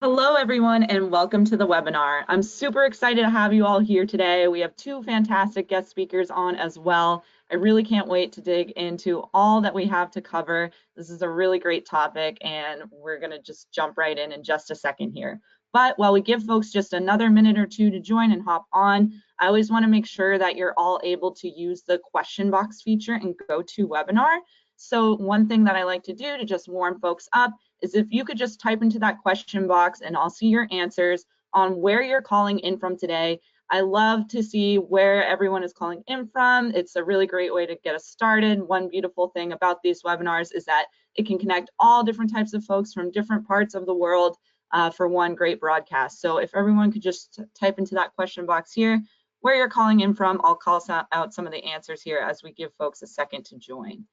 Hello, everyone, and welcome to the webinar. I'm super excited to have you all here today. We have two fantastic guest speakers on as well. I really can't wait to dig into all that we have to cover. This is a really great topic, and we're going to just jump right in just a second here. But while we give folks just another minute or two to join and hop on, I always want to make sure that you're all able to use the question box feature in GoToWebinar. So one thing that I like to do to just warm folks up is if you could just type into that question box and I'll see your answers on where you're calling in from today. I love to see where everyone is calling in from. It's a really great way to get us started. One beautiful thing about these webinars is that it can connect all different types of folks from different parts of the world for one great broadcast. So if everyone could just type into that question box here, where you're calling in from, I'll call out some of the answers here as we give folks a second to join.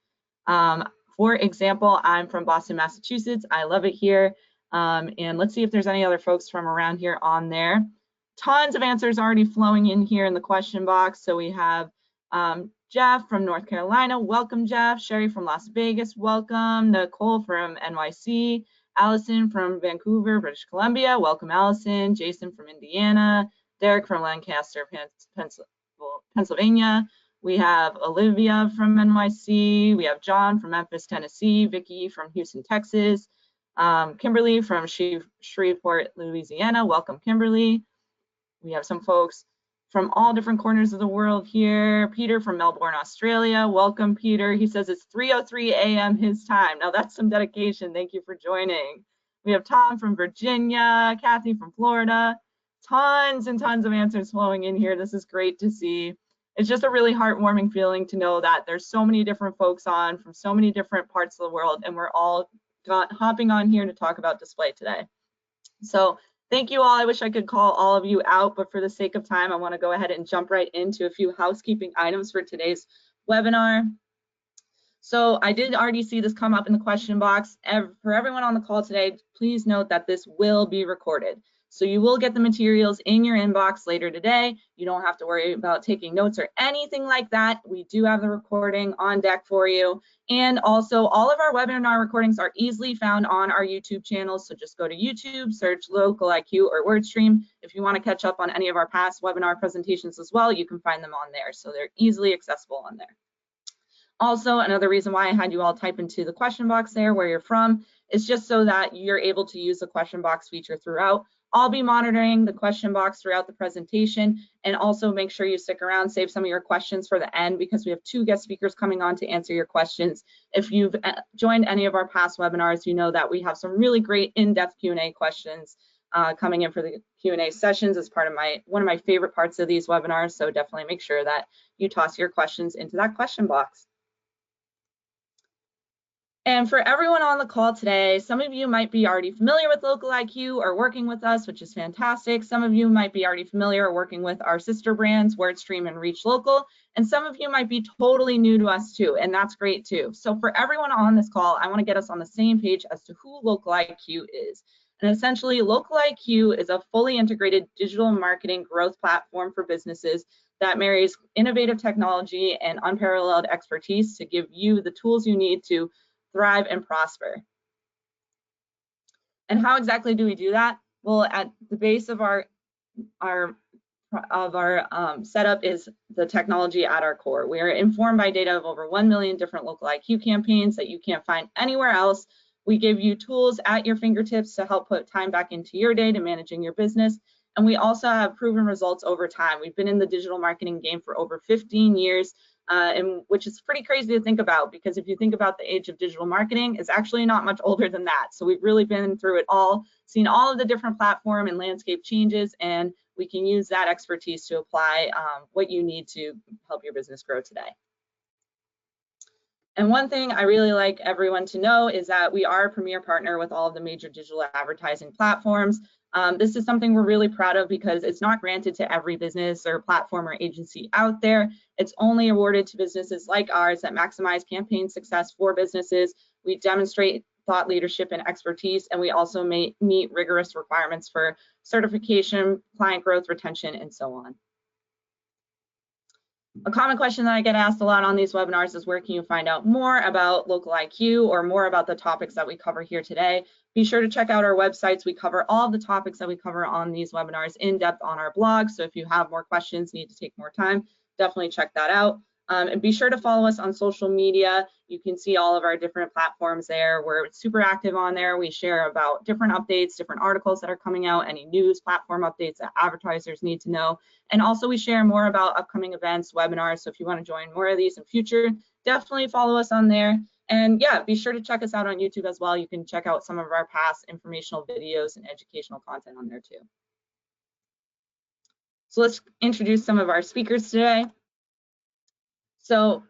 For example, I'm from Boston, Massachusetts. I love it here. And let's see if there's any other folks from around here on there. Tons of answers already flowing in here in the question box. So we have Jeff from North Carolina. Welcome, Jeff. Sherry from Las Vegas. Welcome. Nicole from NYC. Allison from Vancouver, British Columbia. Welcome, Allison. Jason from Indiana. Derek from Lancaster, Pennsylvania. We have Olivia from NYC. We have John from Memphis, Tennessee. Vicky from Houston, Texas. Kimberly from Shreveport, Louisiana. Welcome, Kimberly. We have some folks from all different corners of the world here. Peter from Melbourne, Australia. Welcome, Peter. He says it's 3:03 a.m. his time. Now that's some dedication. Thank you for joining. We have Tom from Virginia, Kathy from Florida. Tons and tons of answers flowing in here. This is great to see. It's just a really heartwarming feeling to know that there's so many different folks on from so many different parts of the world, and we're all hopping on here to talk about display today. So thank you all. I wish I could call all of you out, but for the sake of time, I want to go ahead and jump right into a few housekeeping items for today's webinar. So I did already see this come up in the question box. For everyone on the call today, please note that this will be recorded. So you will get the materials in your inbox later today. You don't have to worry about taking notes or anything like that. We do have the recording on deck for you. And also all of our webinar recordings are easily found on our YouTube channel. So just go to YouTube, search Local IQ or WordStream. If you want to catch up on any of our past webinar presentations as well, you can find them on there. So they're easily accessible on there. Also, another reason why I had you all type into the question box there where you're from is just so that you're able to use the question box feature throughout. I'll be monitoring the question box throughout the presentation, and also make sure you stick around, save some of your questions for the end, because we have two guest speakers coming on to answer your questions. If you've joined any of our past webinars, you know that we have some really great in-depth Q&A questions coming in for the Q&A sessions as part of one of my favorite parts of these webinars. So definitely make sure that you toss your questions into that question box. And for everyone on the call today, some of you might be already familiar with Local IQ or working with us, which is fantastic. Some of you might be already familiar or working with our sister brands, WordStream and Reach Local. And some of you might be totally new to us too, and that's great too. So for everyone on this call, I want to get us on the same page as to who Local IQ is. And essentially, Local IQ is a fully integrated digital marketing growth platform for businesses that marries innovative technology and unparalleled expertise to give you the tools you need to thrive and prosper. And how exactly do we do that? Well, at the base of our setup is the technology at our core. We are informed by data of over 1 million different Local IQ campaigns that you can't find anywhere else. We give you tools at your fingertips to help put time back into your day to managing your business. And we also have proven results over time. We've been in the digital marketing game for over 15 years. And which is pretty crazy to think about, because if you think about the age of digital marketing, it's actually not much older than that. So we've really been through it all, seen all of the different platform and landscape changes, and we can use that expertise to apply what you need to help your business grow today. And one thing I really like everyone to know is that we are a premier partner with all of the major digital advertising platforms. This is something we're really proud of because it's not granted to every business or platform or agency out there. It's only awarded to businesses like ours that maximize campaign success for businesses. We demonstrate thought leadership and expertise, and we also meet rigorous requirements for certification, client growth, retention, and so on. A common question that I get asked a lot on these webinars is where can you find out more about local IQ or more about the topics that we cover here today? Be sure to check out our websites. We cover all of the topics that we cover on these webinars in depth on our blog. So if you have more questions, need to take more time, definitely check that out. And be sure to follow us on social media. You can see all of our different platforms there. We're super active on there. We share about different updates, different articles that are coming out, any news platform updates that advertisers need to know. And also we share more about upcoming events, webinars. So if you want to join more of these in future, definitely follow us on there. And yeah, be sure to check us out on YouTube as well. You can check out some of our past informational videos and educational content on there too. So let's introduce some of our speakers today. So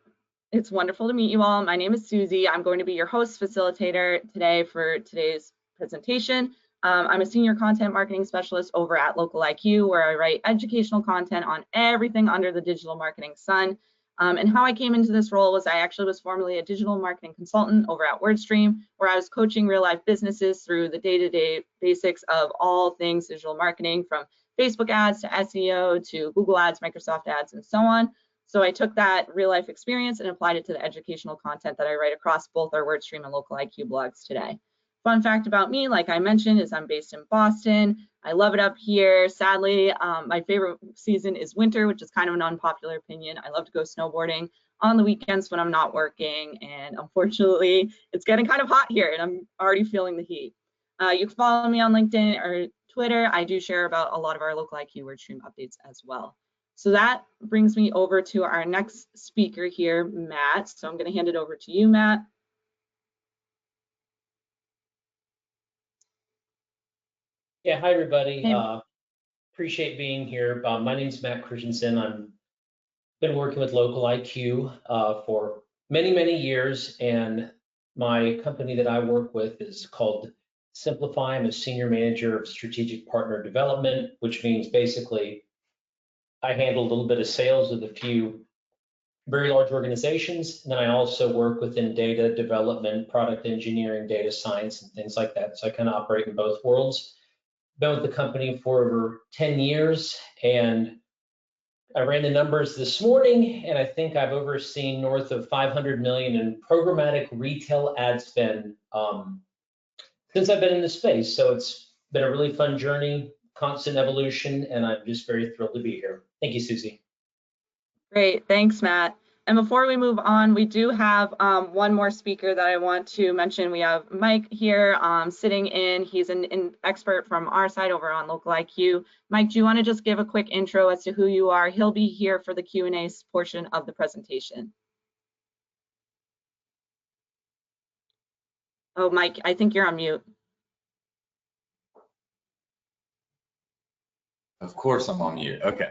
it's wonderful to meet you all. My name is Susie. I'm going to be your host facilitator today for today's presentation. I'm a senior content marketing specialist over at Local IQ, where I write educational content on everything under the digital marketing sun. And how I came into this role was I actually was formerly a digital marketing consultant over at WordStream, where I was coaching real life businesses through the day-to-day basics of all things digital marketing, from Facebook ads to SEO to Google ads, Microsoft ads, and so on. So I took that real life experience and applied it to the educational content that I write across both our WordStream and Local IQ blogs today. Fun fact about me, like I mentioned, is I'm based in Boston. I love it up here. Sadly, my favorite season is winter, which is kind of an unpopular opinion. I love to go snowboarding on the weekends when I'm not working, and unfortunately, it's getting kind of hot here, and I'm already feeling the heat. You can follow me on LinkedIn or Twitter. I do share about a lot of our Local IQ WordStream updates as well. So that brings me over to our next speaker here, Matt. So I'm going to hand it over to you, Matt. Yeah, hi everybody. Hey. Appreciate being here. My name is Matt Christensen. I've been working with Local IQ for many years, and my company that I work with is called Simplify. I'm a senior manager of strategic partner development, which means basically I handle a little bit of sales with a few very large organizations, and then I also work within data development, product engineering, data science, and things like that. So I kind of operate in both worlds. Been with the company for over 10 years, and I ran the numbers this morning, and I think I've overseen north of 500 million in programmatic retail ad spend since I've been in this space. So it's been a really fun journey, constant evolution, and I'm just very thrilled to be here. Thank you, Susie. Great, thanks, Matt. And before we move on, we do have one more speaker that I want to mention. We have Mike here sitting in. He's an expert from our side over on Local IQ. Mike, do you want to just give a quick intro as to who you are? He'll be here for the Q&A portion of the presentation. Oh, Mike, I think you're on mute. Of course I'm on mute. Okay.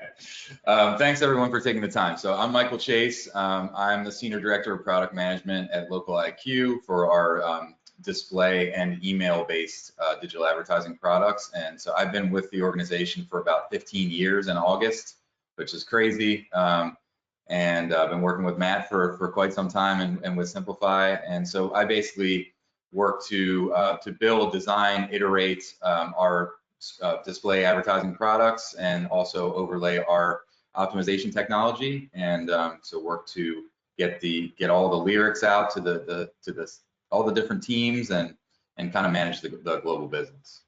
Thanks everyone for taking the time. So I'm Michael Chase. I'm the Senior Director of Product Management at Local IQ for our display and email-based digital advertising products. And so I've been with the organization for about 15 years in August, which is crazy. And I've been working with Matt for quite some time and with Simplify. And so I basically work to build, design, iterate our display advertising products, and also overlay our optimization technology, and so work to get all the lyrics out to all the different teams and kind of manage the global business.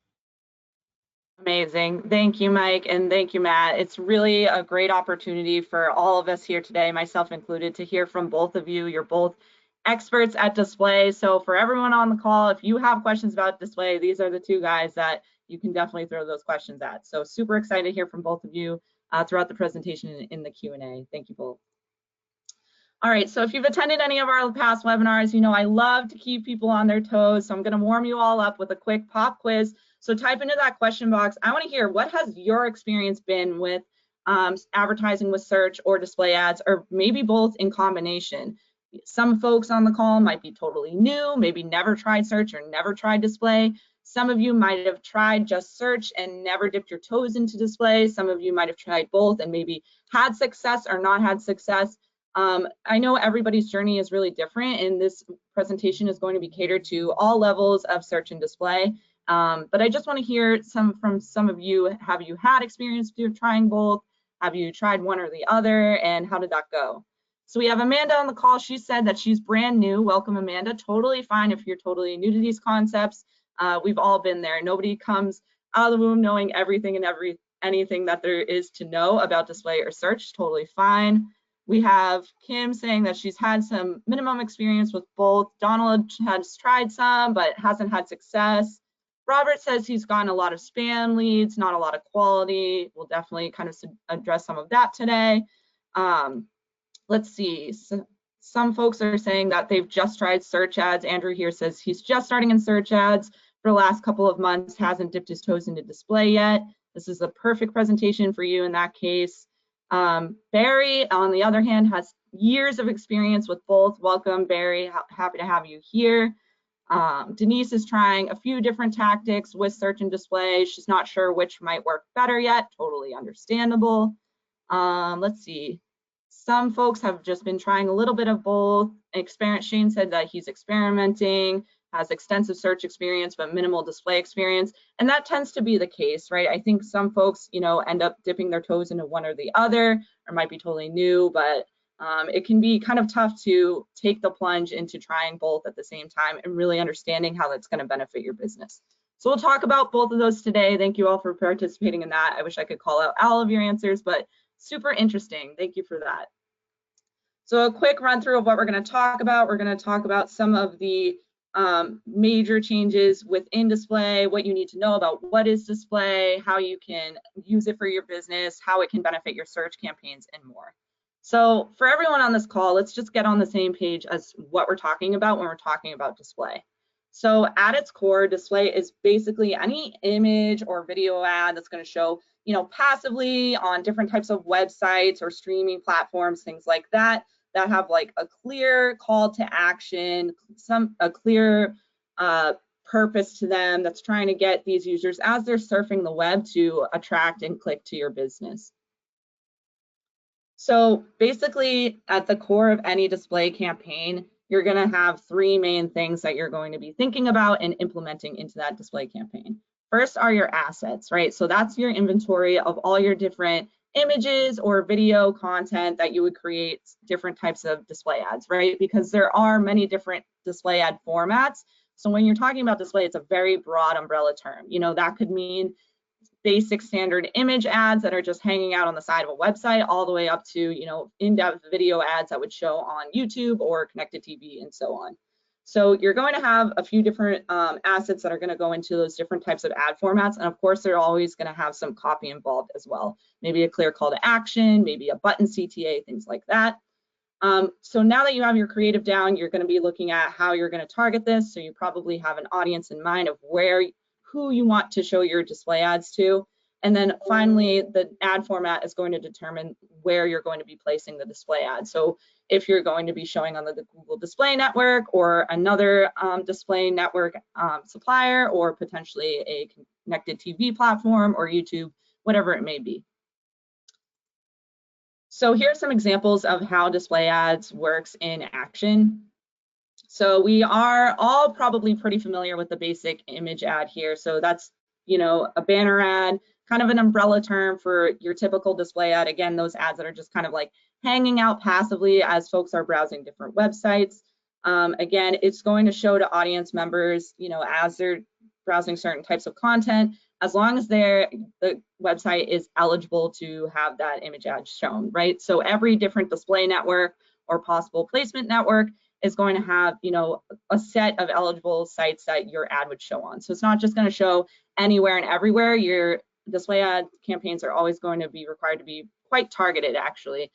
Amazing. Thank you, Mike, and thank you, Matt. It's really a great opportunity for all of us here today, myself included, to hear from both of you. You're both experts at display. So for everyone on the call, if you have questions about display, these are the two guys that you can definitely throw those questions at. So super excited to hear from both of you throughout the presentation in the Q&A. Thank you both. All right, so if you've attended any of our past webinars, you know I love to keep people on their toes. So I'm going to warm you all up with a quick pop quiz. So type into that question box. I want to hear, what has your experience been with advertising with search or display ads, or maybe both in combination? Some folks on the call might be totally new, maybe never tried search or never tried display. Some of you might have tried just search and never dipped your toes into display. Some of you might have tried both and maybe had success or not had success. I know everybody's journey is really different, and this presentation is going to be catered to all levels of search and display. But I just want to hear from some of you. Have you had experience trying both? Have you tried one or the other, and how did that go? So we have Amanda on the call. She said that she's brand new. Welcome, Amanda. Totally fine if you're totally new to these concepts. We've all been there. Nobody comes out of the womb knowing everything and anything that there is to know about display or search. Totally fine. We have Kim saying that she's had some minimum experience with both. Donald has tried some, but hasn't had success. Robert says he's gotten a lot of spam leads, not a lot of quality. We'll definitely kind of address some of that today. Let's see. So, some folks are saying that they've just tried search ads. Andrew here says he's just starting in search ads for the last couple of months, hasn't dipped his toes into display yet. This is a perfect presentation for you in that case. Barry, on the other hand, has years of experience with both. Welcome, Barry. Happy to have you here. Denise is trying a few different tactics with search and display. She's not sure which might work better yet. Totally understandable. Let's see. Some folks have just been trying a little bit of both. Shane said that he's experimenting, has extensive search experience, but minimal display experience. And that tends to be the case, right? I think some folks, end up dipping their toes into one or the other, or might be totally new, but it can be kind of tough to take the plunge into trying both at the same time and really understanding how that's going to benefit your business. So we'll talk about both of those today. Thank you all for participating in that. I wish I could call out all of your answers, but super interesting. Thank you for that. So a quick run through of what we're going to talk about. We're going to talk about some of the major changes within display, what you need to know about what is display, how you can use it for your business, how it can benefit your search campaigns, and more. So for everyone on this call, let's just get on the same page as what we're talking about when we're talking about display. So at its core, display is basically any image or video ad that's going to show, passively on different types of websites or streaming platforms, things like that, that have like a clear call to action, a clear purpose to them that's trying to get these users as they're surfing the web to attract and click to your business. So basically, at the core of any display campaign, you're going to have three main things that you're going to be thinking about and implementing into that display campaign. First are your assets, right? So that's your inventory of all your different images or video content that you would create different types of display ads, right? Because there are many different display ad formats. So when you're talking about display, it's a very broad umbrella term. That could mean basic standard image ads that are just hanging out on the side of a website, all the way up to, in-depth video ads that would show on YouTube or connected TV and so on. So you're going to have a few different assets that are going to go into those different types of ad formats. And of course, they're always going to have some copy involved as well. Maybe a clear call to action, maybe a button CTA, things like that. So now that you have your creative down, you're going to be looking at how you're going to target this. So you probably have an audience in mind of who you want to show your display ads to. And then finally, the ad format is going to determine where you're going to be placing the display ad. So if you're going to be showing on the Google Display Network or another display network supplier, or potentially a connected TV platform or YouTube, whatever it may be. So here's some examples of how display ads works in action. So we are all probably pretty familiar with the basic image ad here. So that's, a banner ad, kind of an umbrella term for your typical display ad. Again, those ads that are just kind of like hanging out passively as folks are browsing different websites. Again, it's going to show to audience members, as they're browsing certain types of content, as long as the website is eligible to have that image ad shown, right? So every different display network or possible placement network is going to have, a set of eligible sites that your ad would show on. So it's not just going to show anywhere and everywhere. Your display ad campaigns are always going to be required to be quite targeted, actually,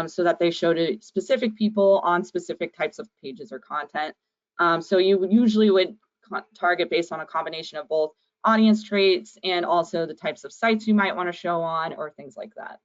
so that they show to specific people on specific types of pages or content. So you usually would target based on a combination of both audience traits and also the types of sites you might want to show on or things like that.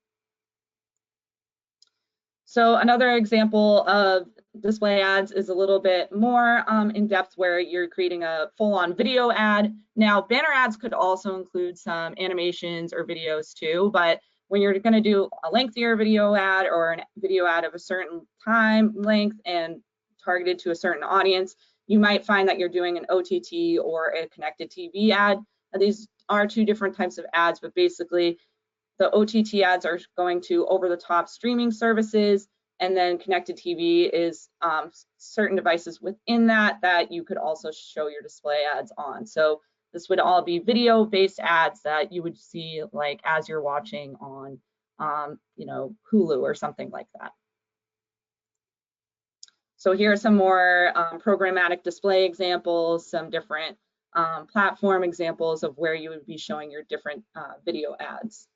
So another example of display ads is a little bit more in depth, where you're creating a full-on video ad. Now, banner ads could also include some animations or videos too, but when you're going to do a lengthier video ad or a video ad of a certain time length and targeted to a certain audience, you might find that you're doing an OTT or a connected TV ad. Now, these are two different types of ads, but basically the OTT ads are going to over-the-top streaming services, and then connected TV is certain devices within that you could also show your display ads on. So this would all be video-based ads that you would see like as you're watching on, you know, Hulu or something like that. So here are some more programmatic display examples, some different platform examples of where you would be showing your different video ads.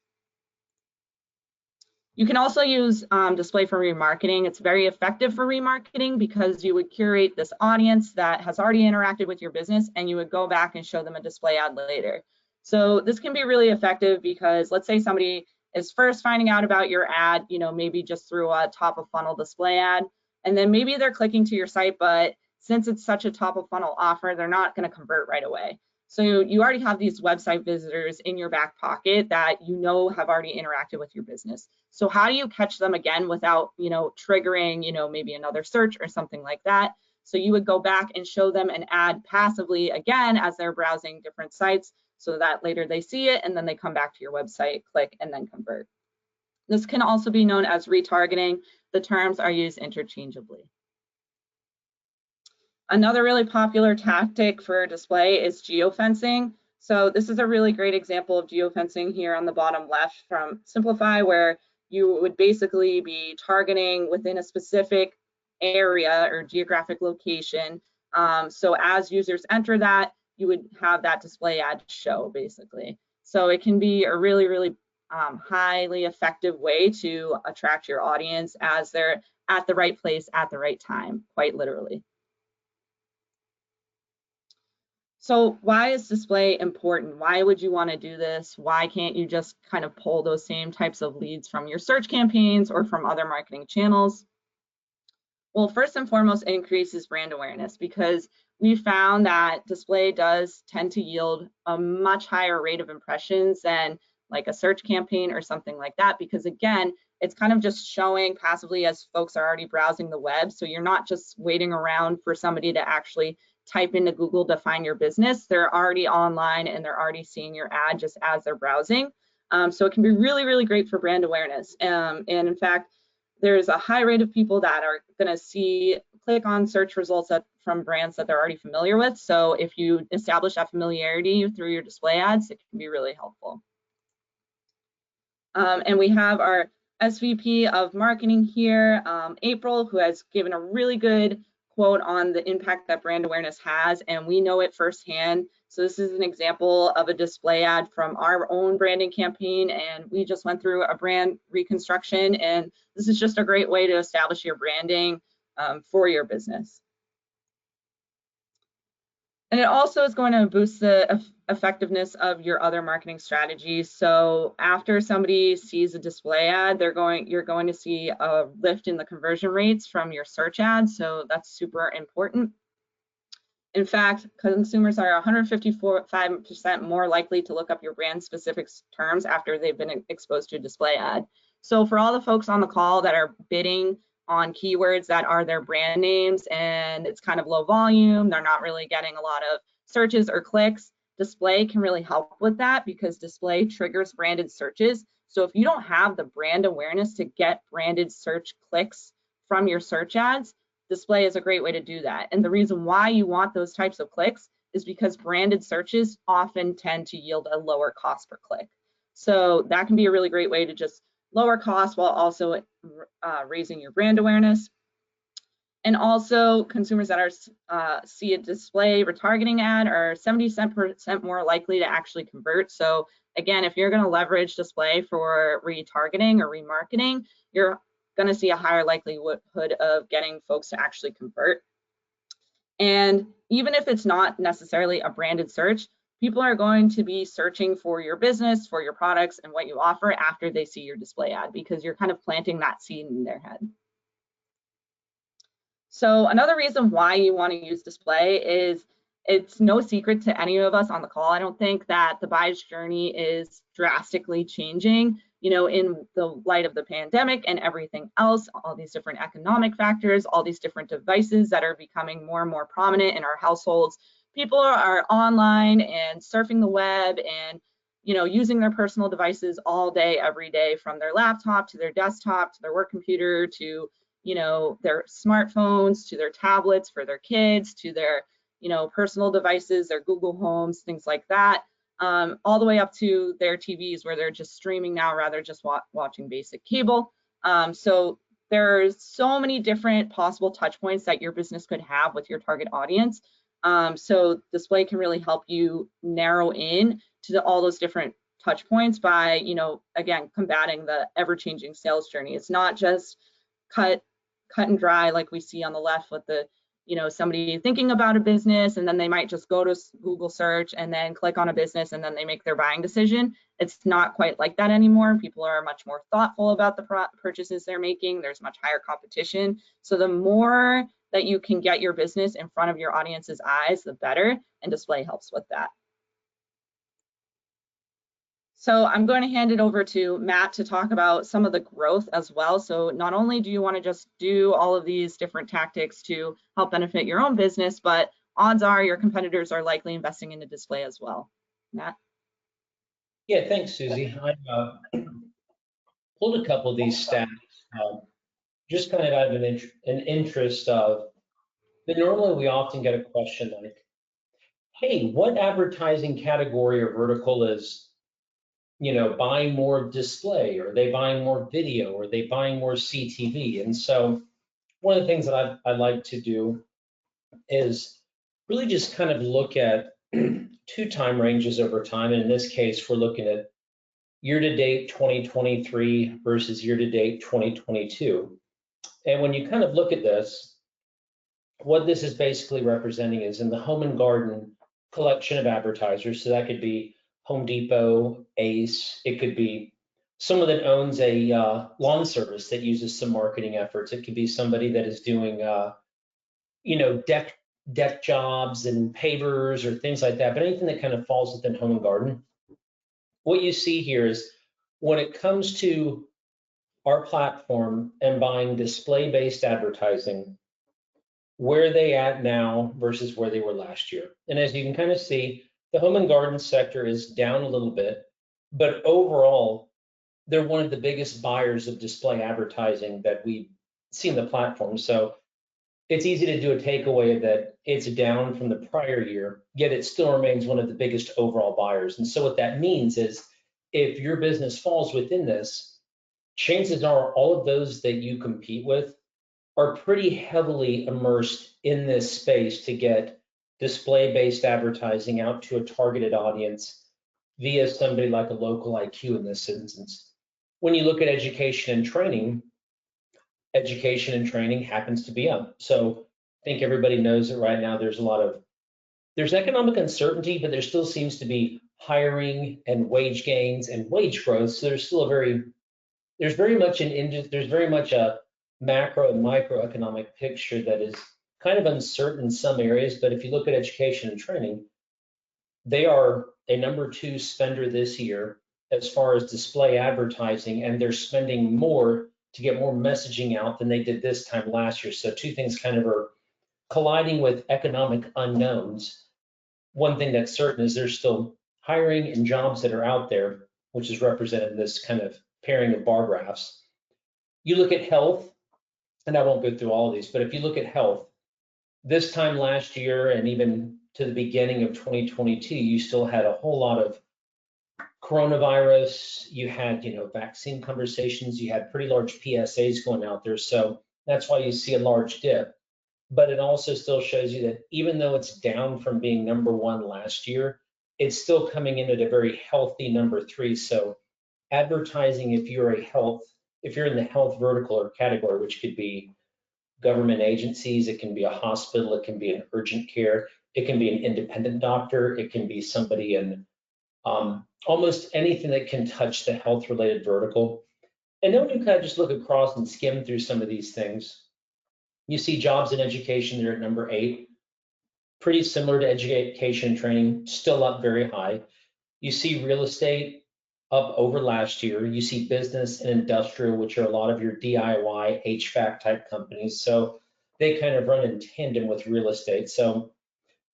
You can also use display for remarketing. It's very effective for remarketing because you would curate this audience that has already interacted with your business, and you would go back and show them a display ad later. So this can be really effective because let's say somebody is first finding out about your ad, you know, maybe just through a top of funnel display ad, and then maybe they're clicking to your site, but since it's such a top of funnel offer, they're not going to convert right away. So you already have these website visitors in your back pocket that you know have already interacted with your business. So how do you catch them again without, you know, triggering, you know, maybe another search or something like that? So you would go back and show them an ad passively again as they're browsing different sites so that later they see it and then they come back to your website, click, and then convert. This can also be known as retargeting. The terms are used interchangeably. Another really popular tactic for display is geofencing. So this is a really great example of geofencing here on the bottom left from Simplify, where you would basically be targeting within a specific area or geographic location. So as users enter that, you would have that display ad show basically. So it can be a really, really highly effective way to attract your audience as they're at the right place at the right time, quite literally. So why is display important? Why would you want to do this? Why can't you just kind of pull those same types of leads from your search campaigns or from other marketing channels? Well, first and foremost, it increases brand awareness because we found that display does tend to yield a much higher rate of impressions than like a search campaign or something like that, because again, it's kind of just showing passively as folks are already browsing the web. So you're not just waiting around for somebody to actually type into Google to find your business. They're already online and they're already seeing your ad just as they're browsing. So it can be really, really great for brand awareness. And in fact, there's a high rate of people that are going to click on search results from brands that they're already familiar with. So if you establish that familiarity through your display ads, it can be really helpful. And we have our SVP of marketing here, April, who has given a really good quote on the impact that brand awareness has, and we know it firsthand. So this is an example of a display ad from our own branding campaign, and we just went through a brand reconstruction, and this is just a great way to establish your branding for your business. And it also is going to boost the effectiveness of your other marketing strategies. So after somebody sees a display ad, you're going to see a lift in the conversion rates from your search ads. So that's super important. In fact, consumers are 155% more likely to look up your brand specific terms after they've been exposed to a display ad. So for all the folks on the call that are bidding on keywords that are their brand names and it's kind of low volume, they're not really getting a lot of searches or clicks, display can really help with that because display triggers branded searches. So if you don't have the brand awareness to get branded search clicks from your search ads, display is a great way to do that. And the reason why you want those types of clicks is because branded searches often tend to yield a lower cost per click. So that can be a really great way to just lower costs while also raising your brand awareness. And also consumers that see a display retargeting ad are 70% more likely to actually convert. So again, if you're going to leverage display for retargeting or remarketing, you're going to see a higher likelihood of getting folks to actually convert. And even if it's not necessarily a branded search, people are going to be searching for your business, for your products, and what you offer after they see your display ad because you're kind of planting that seed in their head. So another reason why you want to use display is it's no secret to any of us on the call. I don't think that the buyer's journey is drastically changing, you know, in the light of the pandemic and everything else, all these different economic factors, all these different devices that are becoming more and more prominent in our households. People are online and surfing the web and using their personal devices all day, every day, from their laptop to their desktop to their work computer to, their smartphones to their tablets for their kids to their, personal devices, their Google Homes, things like that, all the way up to their TVs where they're just streaming now rather just watching basic cable. So there's so many different possible touch points that your business could have with your target audience. So display can really help you narrow in to all those different touch points by, again, combating the ever-changing sales journey. It's not just cut and dry like we see on the left with the, somebody thinking about a business and then they might just go to Google search and then click on a business and then they make their buying decision. It's not quite like that anymore. People are much more thoughtful about the purchases they're making. There's much higher competition. So the more that you can get your business in front of your audience's eyes, the better, and display helps with that. So I'm going to hand it over to Matt to talk about some of the growth as well. So not only do you want to just do all of these different tactics to help benefit your own business, but odds are your competitors are likely investing into display as well. Matt? Yeah, thanks, Susie. I pulled a couple of these stats just kind of out of an interest of, normally we often get a question like, hey, what advertising category or vertical is buying more display, or are they buying more video, or are they buying more CTV? And so one of the things that I like to do is really just kind of look at two time ranges over time. And in this case, we're looking at year-to-date 2023 versus year-to-date 2022. And when you kind of look at this, what this is basically representing is in the home and garden collection of advertisers. So that could be Home Depot, Ace. It could be someone that owns a lawn service that uses some marketing efforts. It could be somebody that is doing, deck jobs and pavers or things like that. But anything that kind of falls within home and garden. What you see here is when it comes to our platform and buying display-based advertising, where are they at now versus where they were last year? And as you can kind of see, the home and garden sector is down a little bit, but overall, they're one of the biggest buyers of display advertising that we see in the platform. So it's easy to do a takeaway that it's down from the prior year, yet it still remains one of the biggest overall buyers. And so what that means is if your business falls within this, chances are all of those that you compete with are pretty heavily immersed in this space to get display-based advertising out to a targeted audience via somebody like a local IQ in this instance. When you look at education and training happens to be up. So I think everybody knows that right now there's economic uncertainty, but there still seems to be hiring and wage gains and wage growth. So there's still there's very much a macro and microeconomic picture that is kind of uncertain in some areas. But if you look at education and training, they are a #2 spender this year as far as display advertising, and they're spending more to get more messaging out than they did this time last year. So two things kind of are colliding with economic unknowns. One thing that's certain is there's still hiring and jobs that are out there, which is represented in this kind of pairing of bar graphs. You look at health, and I won't go through all of these, but if you look at health, this time last year and even to the beginning of 2022, you still had a whole lot of coronavirus, you had, vaccine conversations, you had pretty large PSAs going out there. So that's why you see a large dip. But it also still shows you that even though it's down from being #1 last year, it's still coming in at a very healthy #3. So advertising, if you're in the health vertical or category, which could be government agencies, it can be a hospital, it can be an urgent care, it can be an independent doctor, it can be somebody in almost anything that can touch the health related vertical. And then when you kind of just look across and skim through some of these things, you see jobs in education, they're at #8, pretty similar to education and training, still up very high. You see real estate up over last year. You see business and industrial, which are a lot of your DIY HVAC type companies. So they kind of run in tandem with real estate. So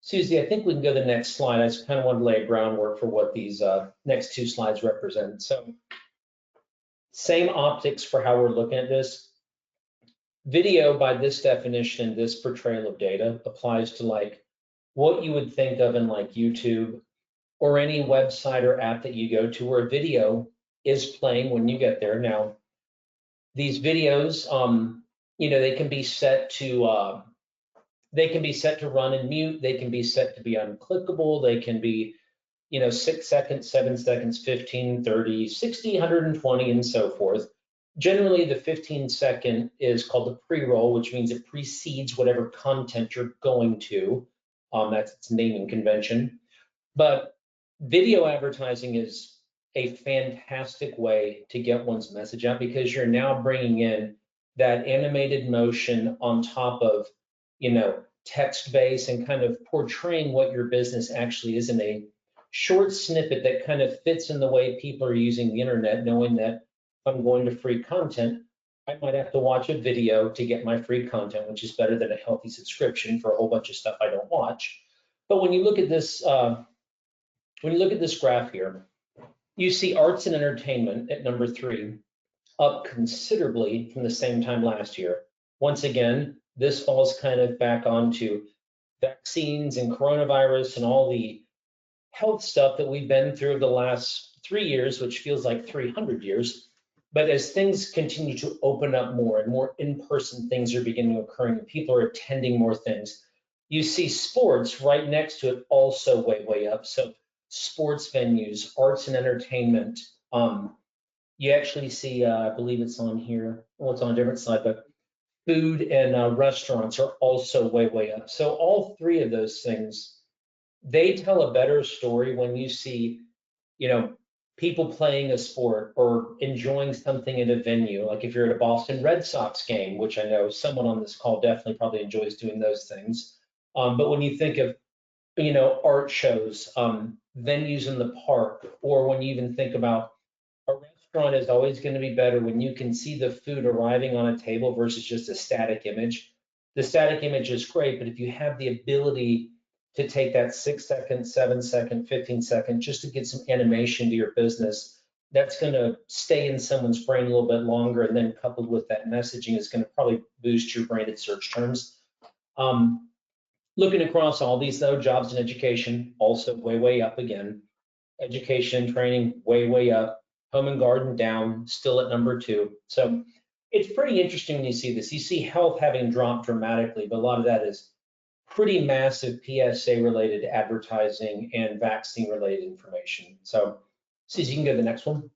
Susie, I think we can go to the next slide. I just kind of want to lay a groundwork for what these next two slides represent. So same optics for how we're looking at this. Video, by this definition, this portrayal of data applies to like what you would think of in like YouTube or any website or app that you go to where video is playing when you get there. Now, these videos, they can be set to run and mute. They can be set to be unclickable. They can be, 6 seconds, 7 seconds, 15, 30, 60, 120, and so forth. Generally, the 15-second is called the pre-roll, which means it precedes whatever content you're going to. That's its naming convention. But video advertising is a fantastic way to get one's message out because you're now bringing in that animated motion on top of, text base and kind of portraying what your business actually is in a short snippet that kind of fits in the way people are using the internet, knowing that if I'm going to free content, I might have to watch a video to get my free content, which is better than a healthy subscription for a whole bunch of stuff I don't watch. But when you look at this, graph here, you see arts and entertainment at number 3, up considerably from the same time last year. Once again, this falls kind of back onto vaccines and coronavirus and all the health stuff that we've been through the last 3 years, which feels like 300 years. But as things continue to open up more and more in-person things are beginning to occur and people are attending more things, you see sports right next to it also way up. So sports venues, arts and entertainment. You actually see, I believe it's on here, well, it's on a different slide, but food and restaurants are also way up. So all 3 of those things, they tell a better story when you see, people playing a sport or enjoying something at a venue. Like if you're at a Boston Red Sox game, which I know someone on this call definitely probably enjoys doing those things. But when you think of, art shows, venues in the park, or when you even think about a restaurant is always going to be better when you can see the food arriving on a table versus just a static image. The static image is great, but if you have the ability to take that 6 second, 7 second, 15 second, just to get some animation to your business, that's going to stay in someone's brain a little bit longer. And then coupled with that messaging is going to probably boost your branded search terms. Looking across all these though, jobs and education, also way up again. Education and training, way up. Home and garden down, still at number 2. So it's pretty interesting when you see this. You see health having dropped dramatically, but a lot of that is pretty massive PSA related advertising and vaccine related information. So Susie, you can go to the next one.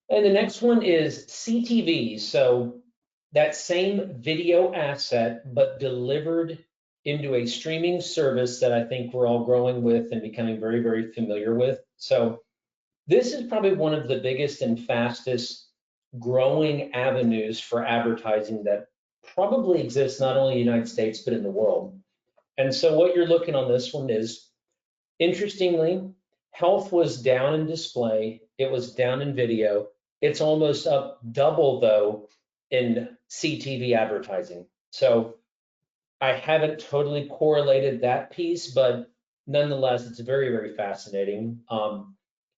And the next one is CTV. So that same video asset, but delivered into a streaming service that I think we're all growing with and becoming very familiar with. So this is probably one of the biggest and fastest growing avenues for advertising that probably exists not only in the United States, but in the world. And so what you're looking on this one is, interestingly, health was down in display, it was down in video. It's almost up double though in CTV advertising. So I haven't totally correlated that piece, but nonetheless, it's very fascinating.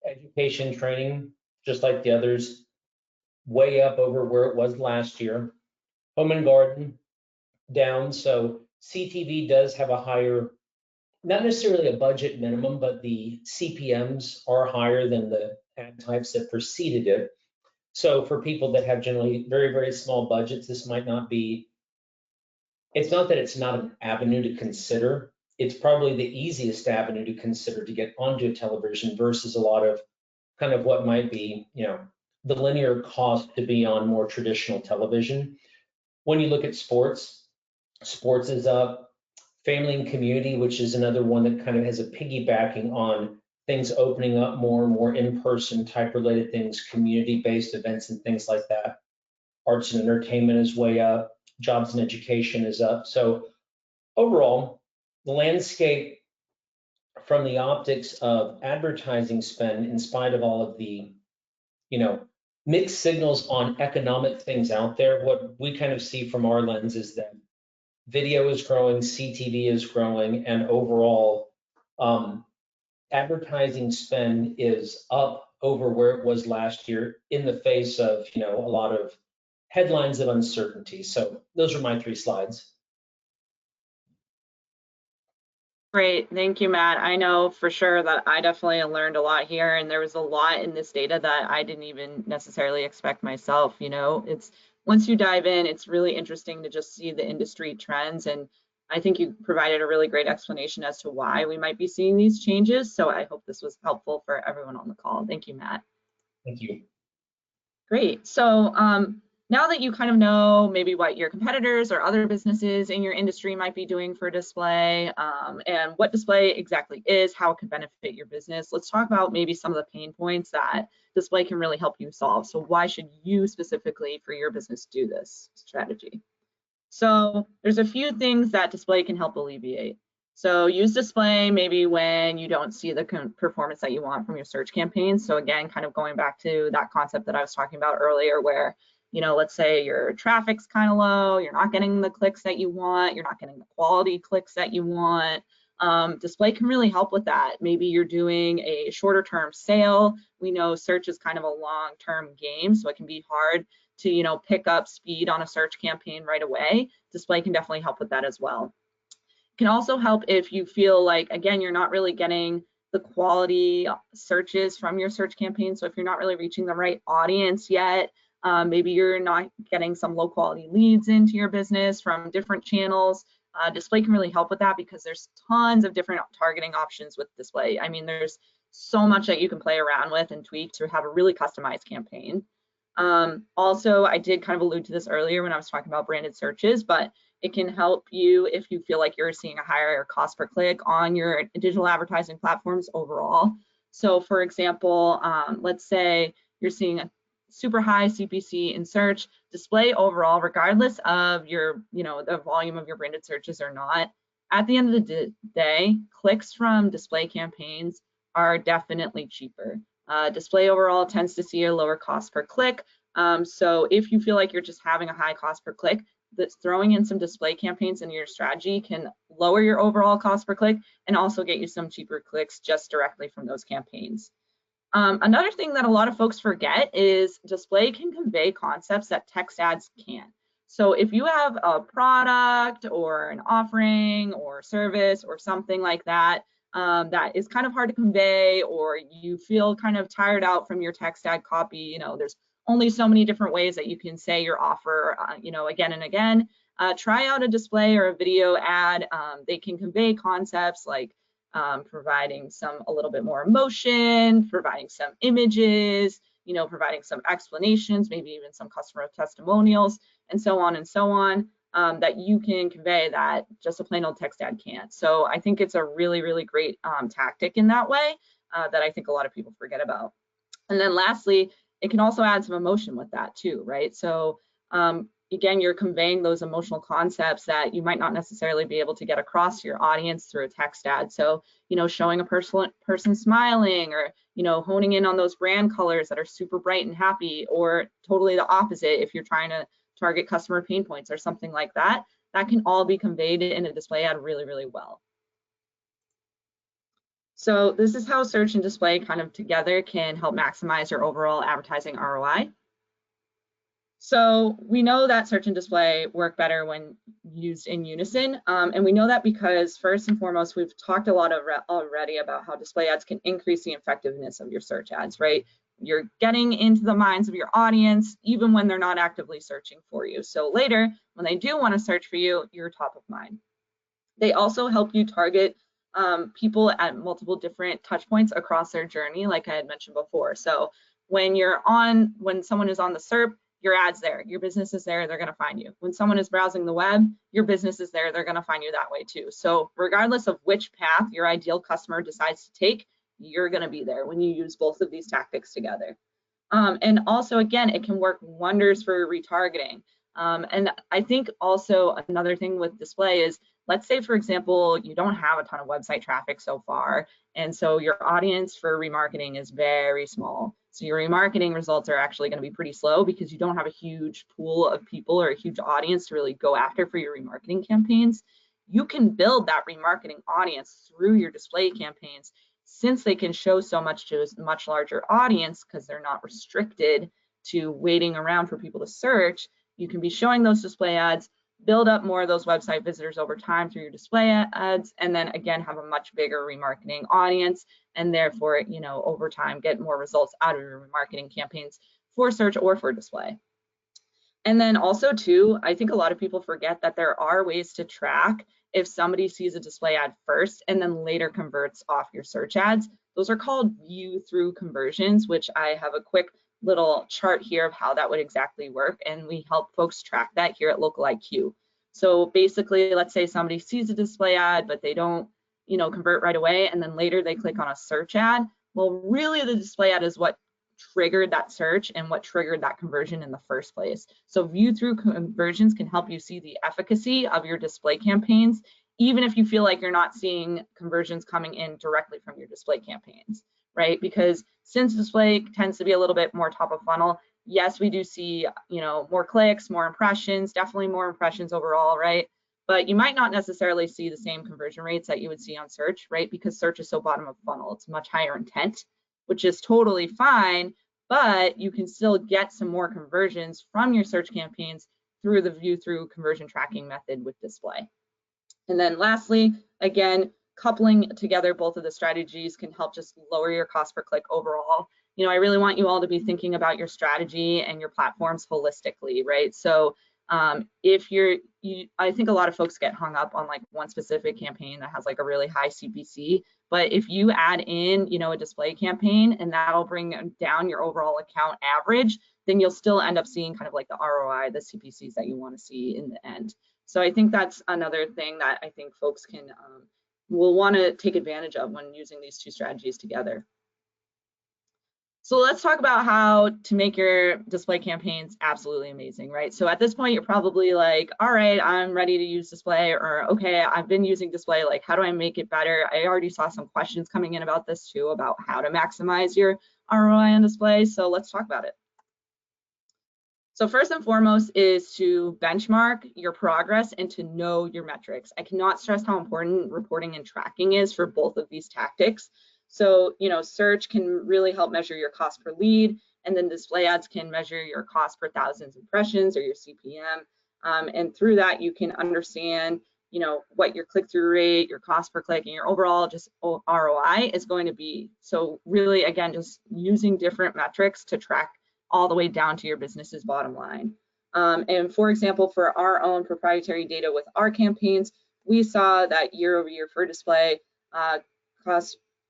Education training, just like the others, way up over where it was last year. Home and garden down. So CTV does have a higher, not necessarily a budget minimum, but the CPMs are higher than the ad types that preceded it. So for people that have generally very small budgets, this might not be, it's not that it's not an avenue to consider. It's probably the easiest avenue to consider to get onto television versus a lot of kind of what might be, the linear cost to be on more traditional television. When you look at sports is up. Family and community, which is another one that kind of has a piggybacking on things opening up more and more in-person type related things, community-based events and things like that. Arts and entertainment is way up. Jobs and education is up. So overall, the landscape from the optics of advertising spend, in spite of all of the, mixed signals on economic things out there, what we kind of see from our lens is that video is growing, CTV is growing, and overall advertising spend is up over where it was last year in the face of, a lot of headlines of uncertainty. So those are my 3 slides. Great, thank you, Matt. I know for sure that I definitely learned a lot here, and there was a lot in this data that I didn't even necessarily expect myself. It's once you dive in, it's really interesting to just see the industry trends, and I think you provided a really great explanation as to why we might be seeing these changes. So I hope this was helpful for everyone on the call. Thank you, Matt. Thank you. Great. So now that you kind of know maybe what your competitors or other businesses in your industry might be doing for display, and what display exactly is, how it can benefit your business, let's talk about maybe some of the pain points that display can really help you solve. So why should you specifically for your business do this strategy? So there's a few things that display can help alleviate. So use display maybe when you don't see the performance that you want from your search campaigns. So again, kind of going back to that concept that I was talking about earlier where, let's say your traffic's kind of low, you're not getting the clicks that you want, you're not getting the quality clicks that you want. Display can really help with that. Maybe you're doing a shorter term sale. We know search is kind of a long-term game, so it can be hard to pick up speed on a search campaign right away. Display can definitely help with that as well. It can also help if you feel like, again, you're not really getting the quality searches from your search campaign. So if you're not really reaching the right audience yet, maybe you're not getting some low quality leads into your business from different channels. Display can really help with that because there's tons of different targeting options with display. I mean, there's so much that you can play around with and tweak to have a really customized campaign. Also, I did kind of allude to this earlier when I was talking about branded searches, but it can help you if you feel like you're seeing a higher cost per click on your digital advertising platforms overall. So for example, let's say you're seeing a super high CPC in search, display overall, regardless of your, the volume of your branded searches or not, at the end of the day, clicks from display campaigns are definitely cheaper. Display overall tends to see a lower cost per click. So if you feel like you're just having a high cost per click, that's throwing in some display campaigns in your strategy can lower your overall cost per click and also get you some cheaper clicks just directly from those campaigns. Another thing that a lot of folks forget is display can convey concepts that text ads can't. So if you have a product or an offering or service or something like that, that is kind of hard to convey, or you feel kind of tired out from your text ad copy, there's only so many different ways that you can say your offer, again and again. Try out a display or a video ad. They can convey concepts like providing a little bit more emotion, providing some images, providing some explanations, maybe even some customer testimonials, and so on and so on, that you can convey that just a plain old text ad can't. So I think it's a really, really great tactic in that way that I think a lot of people forget about. And then lastly, it can also add some emotion with that too, right? So again, you're conveying those emotional concepts that you might not necessarily be able to get across to your audience through a text ad. So, showing a person smiling, or, honing in on those brand colors that are super bright and happy, or totally the opposite if you're trying to target customer pain points or something like that, that can all be conveyed in a display ad really, really well. So this is how search and display kind of together can help maximize your overall advertising ROI. So we know that search and display work better when used in unison. And we know that because first and foremost, we've talked a lot already about how display ads can increase the effectiveness of your search ads, right? You're getting into the minds of your audience, even when they're not actively searching for you. So later, when they do want to search for you, you're top of mind. They also help you target people at multiple different touch points across their journey, like I had mentioned before. So when someone is on the SERP, your ad's there, your business is there, they're going to find you. When someone is browsing the web, your business is there, they're going to find you that way too. So regardless of which path your ideal customer decides to take, you're going to be there when you use both of these tactics together. And also, again, it can work wonders for retargeting. And I think also another thing with display is, let's say, for example, you don't have a ton of website traffic so far, and so your audience for remarketing is very small. So your remarketing results are actually going to be pretty slow because you don't have a huge pool of people or a huge audience to really go after for your remarketing campaigns. You can build that remarketing audience through your display campaigns, since they can show so much to a much larger audience because they're not restricted to waiting around for people to search. You can be showing those display ads, build up more of those website visitors over time through your display ads, and then again have a much bigger remarketing audience, and therefore, you know, over time get more results out of your remarketing campaigns for search or for display. And then also too, I think a lot of people forget that there are ways to track if somebody sees a display ad first and then later converts off your search ads. Those are called view through conversions, which I have a quick little chart here of how that would exactly work, and we help folks track that here at Local IQ. So basically, let's say somebody sees a display ad, but they don't, you know, convert right away, and then later they click on a search ad. Well, really the display ad is what triggered that search and what triggered that conversion in the first place. So view through conversions can help you see the efficacy of your display campaigns, even if you feel like you're not seeing conversions coming in directly from your display campaigns, right? Because since display tends to be a little bit more top of funnel, yes, we do see, you know, more clicks, more impressions, definitely more impressions overall, right? But you might not necessarily see the same conversion rates that you would see on search, right? Because search is so bottom of funnel, it's much higher intent, which is totally fine, but you can still get some more conversions from your search campaigns through the view through conversion tracking method with display. And then lastly, again, coupling together both of the strategies can help just lower your cost per click overall. You know, I really want you all to be thinking about your strategy and your platforms holistically, right? So if I think a lot of folks get hung up on like one specific campaign that has like a really high CPC, but if you add in, you know, a display campaign and that'll bring down your overall account average, then you'll still end up seeing kind of like the ROI, the CPCs that you want to see in the end. So I think that's another thing that I think folks can will want to take advantage of when using these two strategies together. So let's talk about how to make your display campaigns absolutely amazing, right? So at this point, you're probably like, all right, I'm ready to use display, or okay, I've been using display, like how do I make it better? I already saw some questions coming in about this too, about how to maximize your ROI on display. So let's talk about it. So first and foremost is to benchmark your progress and to know your metrics. I cannot stress how important reporting and tracking is for both of these tactics. So, you know, search can really help measure your cost per lead, and then display ads can measure your cost per thousands impressions or your CPM. And through that, you can understand, you know, what your click-through rate, your cost per click, and your overall just ROI is going to be. So really, again, just using different metrics to track all the way down to your business's bottom line. And for example, for our own proprietary data with our campaigns, we saw that year over year for display,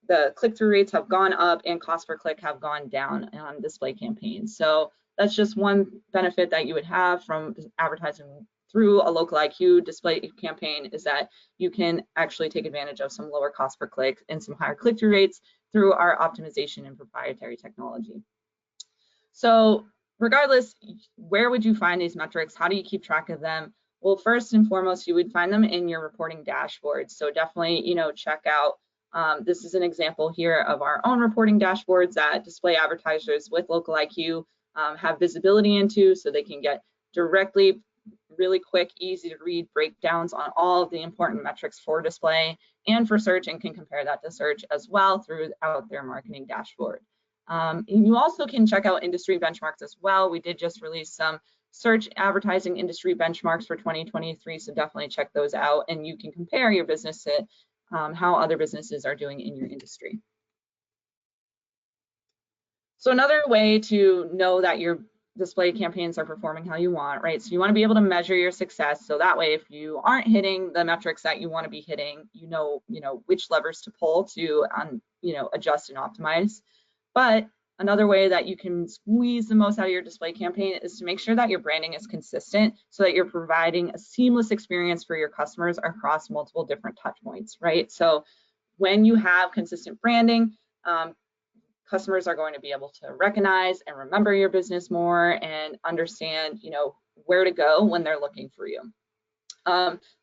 the click-through rates have gone up and cost per click have gone down on display campaigns. So that's just one benefit that you would have from advertising through a Local IQ display campaign, is that you can actually take advantage of some lower cost per click and some higher click-through rates through our optimization and proprietary technology. So regardless, where would you find these metrics? How do you keep track of them? Well, first and foremost, you would find them in your reporting dashboards. So definitely, you know, check out, this is an example here of our own reporting dashboards that display advertisers with Local IQ have visibility into, so they can get directly, really quick, easy to read breakdowns on all of the important metrics for display and for search, and can compare that to search as well throughout their marketing dashboard. You also can check out industry benchmarks as well. We did just release some search advertising industry benchmarks for 2023, so definitely check those out, and you can compare your business to how other businesses are doing in your industry. So another way to know that your display campaigns are performing how you want, right? So you want to be able to measure your success, so that way if you aren't hitting the metrics that you want to be hitting, you know which levers to pull to adjust and optimize. But another way that you can squeeze the most out of your display campaign is to make sure that your branding is consistent, so that you're providing a seamless experience for your customers across multiple different touch points, right? So when you have consistent branding, customers are going to be able to recognize and remember your business more and understand, where to go when they're looking for you.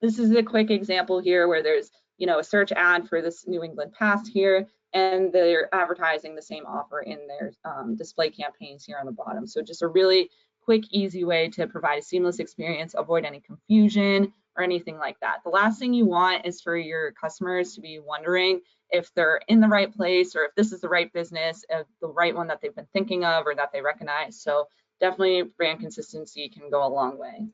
This is a quick example here where there's, you know, a search ad for this New England Pass here, and they're advertising the same offer in their display campaigns here on the bottom. So just a really quick, easy way to provide a seamless experience, avoid any confusion or anything like that. The last thing you want is for your customers to be wondering if they're in the right place or if this is the right business, the right one that they've been thinking of or that they recognize. So definitely brand consistency can go a long way.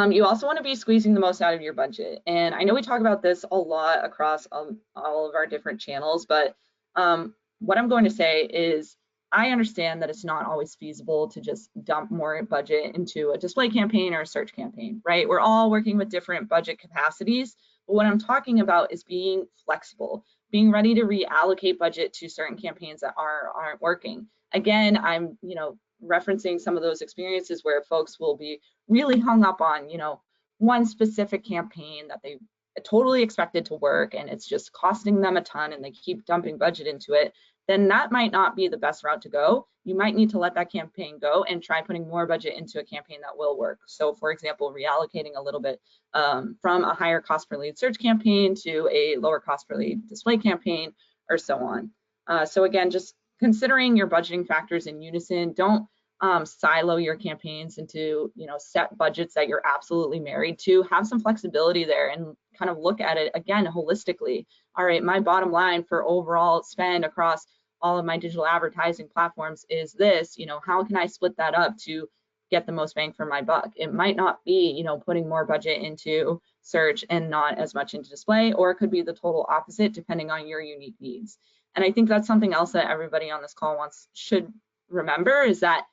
You also want to be squeezing the most out of your budget. And I know we talk about this a lot across all of our different channels, but what I'm going to say is I understand that it's not always feasible to just dump more budget into a display campaign or a search campaign, right? We're all working with different budget capacities, but what I'm talking about is being flexible, being ready to reallocate budget to certain campaigns that aren't working. Again, I'm, you know, referencing some of those experiences where folks will be really hung up on, you know, one specific campaign that they totally expected to work and it's just costing them a ton and they keep dumping budget into it, then that might not be the best route to go. You might need to let that campaign go and try putting more budget into a campaign that will work. So for example, reallocating a little bit from a higher cost per lead search campaign to a lower cost per lead display campaign or so on. So again, just considering your budgeting factors in unison. Don't silo your campaigns into, you know, set budgets that you're absolutely married to. Have some flexibility there and kind of look at it again holistically. All right, my bottom line for overall spend across all of my digital advertising platforms is this. You know, how can I split that up to get the most bang for my buck? It might not be, you know, putting more budget into search and not as much into display, or it could be the total opposite depending on your unique needs. And I think that's something else that everybody on this call should remember, is that